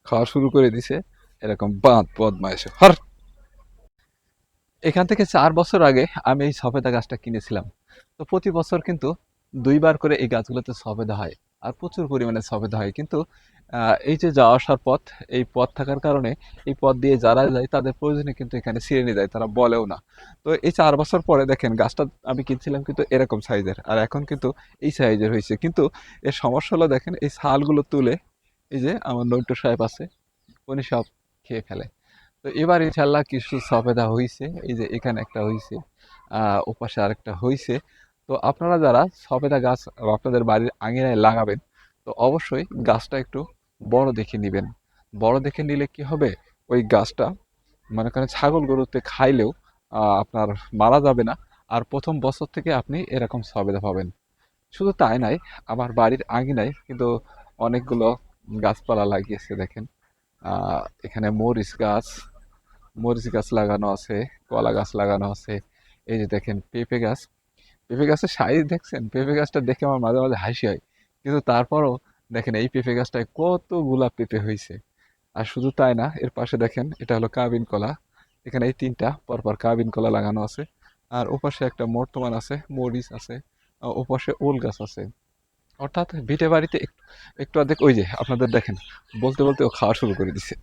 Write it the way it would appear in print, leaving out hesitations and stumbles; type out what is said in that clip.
খাওয়া শুরু করে দিছে এরকম বাঁধ বদমাইশ হর। এখান থেকে 4 বছর আগে আমি এই সবেদা গাছটা কিনেছিলাম। তো প্রতি বছর কিন্তু 2বার করে এই গাছগুলোতে সবেদা হয় আর প্রচুর পরিমাণে সবেদা হয়। কিন্তু এই যে যাওয়া আসার পথ, এই পথ থাকার কারণে এই পথ দিয়ে যারা যায় তাদের প্রয়োজনে কিন্তু এখানে ছিঁড়ে নিয়ে যায়, তারা বলেও না। তো এই 4 বছর পরে দেখেন গাছটা আমি কিনছিলাম কিন্তু এরকম সাইজের, আর এখন কিন্তু এই সাইজের হয়েছে। কিন্তু এর সমস্যা হলো দেখেন এই ছালগুলো তুলে এই যে আমার নন্টু সাহেব আছে, উনি সব খেয়ে ফেলে। তো এবার ইনশাল্লাহ কিছু সফেদা হইছে, এই যে এখানে একটা হইছে, ওপাশে আরেকটা হইছে। তো আপনারা যারা সফেদা গাছ আপনাদের বাড়ির আঙিনায় লাগাবেন, তো অবশ্যই গাছটা একটু বড় দেখে নিবেন। বড় দেখে নিলে কি হবে, ওই গাছটা মনে করেন ছাগল গরুতে খাইলেও আপনার মারা যাবে না। আর প্রথম বছর থেকে আপনি এরকম সবেদা পাবেন। শুধু তাই নয়, আমার বাড়ির আঙিনায় কিন্তু অনেকগুলো গাছপালা লাগিয়েছে দেখেন। এখানে মরিচ গাছ লাগানো আছে, কলা গাছ লাগানো আছে। এই যে দেখেন পেঁপে গাছ, পেঁপে গাছের সাইজ দেখছেন? পেঁপে গাছটা দেখে আমার মাঝে মাঝে হাসি হয়। কিন্তু তারপরও দেখেন এই পেঁপে গাছটায় কতগুলা পেঁপে হয়েছে। আর শুধু তাই না, এর পাশে দেখেন এটা হলো কাবিন কলা। এখানে এই 3টা পরপর কাবিন কলা লাগানো আছে। আর ওপাশে একটা বর্তমান আছে, মরিচ আছে, ওপাশে ওল গাছ আছে। অর্থাৎ ভিটে বাড়িতে একটু একটু অর্ধেক, ওই যে আপনাদের দেখেন বলতে বলতে ও খাওয়া শুরু করে দিছে।